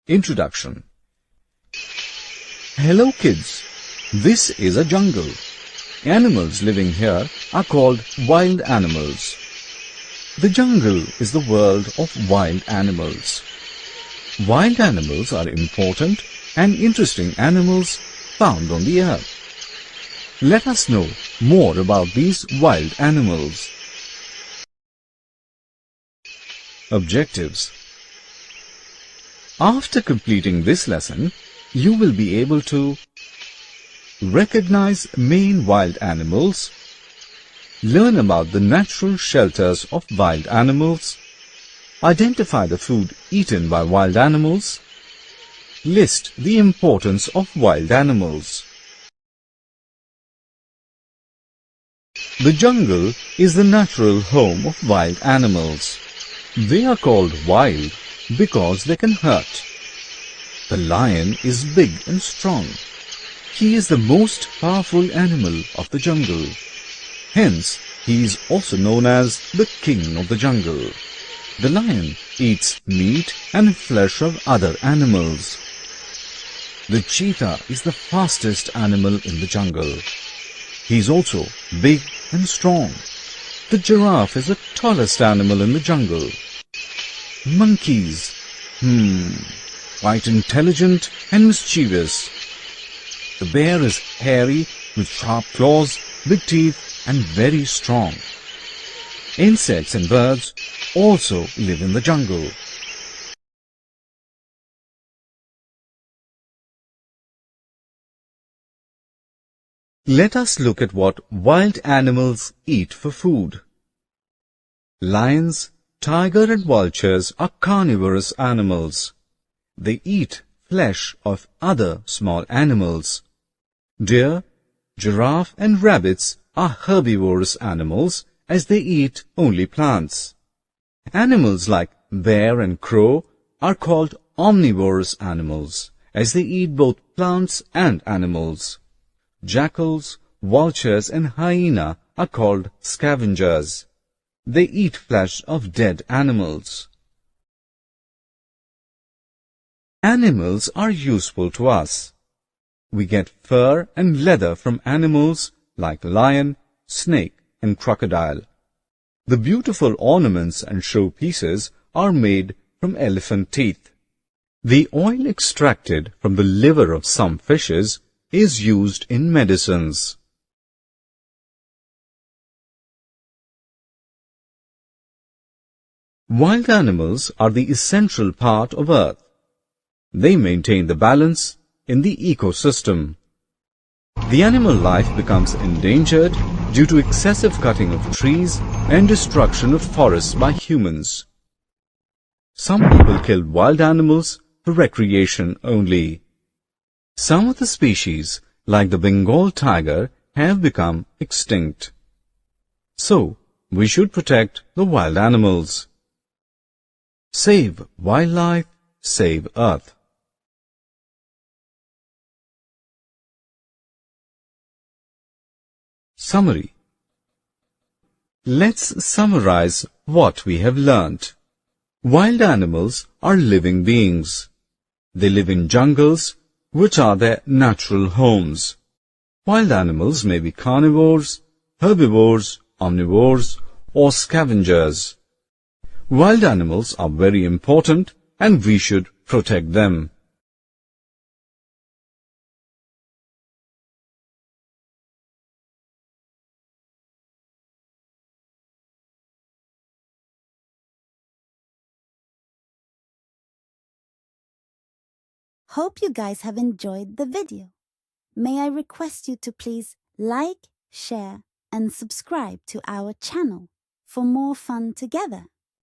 Introduction. Hello kids, this is a jungle. Animals living here are called wild animals. The jungle is the world of wild animals. Wild animals are important and interesting animals found on the earth. Let us know more about these wild animals. Objectives. After completing this lesson, you will be able to recognize main wild animals, learn about the natural shelters of wild animals, identify the food eaten by wild animals, list the importance of wild animals. The jungle is the natural home of wild animals. They are called wild because they can hurt. The lion is big and strong. He is the most powerful animal of the jungle. Hence, he is also known as the king of the jungle. The lion eats meat and flesh of other animals. The cheetah is the fastest animal in the jungle. He is also big and strong. The giraffe is the tallest animal in the jungle. Monkeys, quite intelligent and mischievous. The bear is hairy with sharp claws, big teeth and very strong. Insects and birds also live in the jungle. Let us look at what wild animals eat for food. Lions, tiger and vultures are carnivorous animals. They eat flesh of other small animals. Deer, giraffe and rabbits are herbivorous animals as they eat only plants. Animals like bear and crow are called omnivorous animals as they eat both plants and animals. Jackals, vultures and hyena are called scavengers. They eat flesh of dead animals. Animals are useful to us. We get fur and leather from animals like lion, snake and crocodile. The beautiful ornaments and showpieces are made from elephant teeth. The oil extracted from the liver of some fishes is used in medicines. Wild animals are the essential part of Earth. They maintain the balance in the ecosystem. The animal life becomes endangered due to excessive cutting of trees and destruction of forests by humans. Some people kill wild animals for recreation only. Some of the species, like the Bengal tiger, have become extinct. So, we should protect the wild animals. Save wildlife, save Earth. Summary. Let's summarize what we have learnt. Wild animals are living beings. They live in jungles, which are their natural homes. Wild animals may be carnivores, herbivores, omnivores, or scavengers. Wild animals are very important and we should protect them. Hope you guys have enjoyed the video. May I request you to please like, share and subscribe to our channel for more fun together.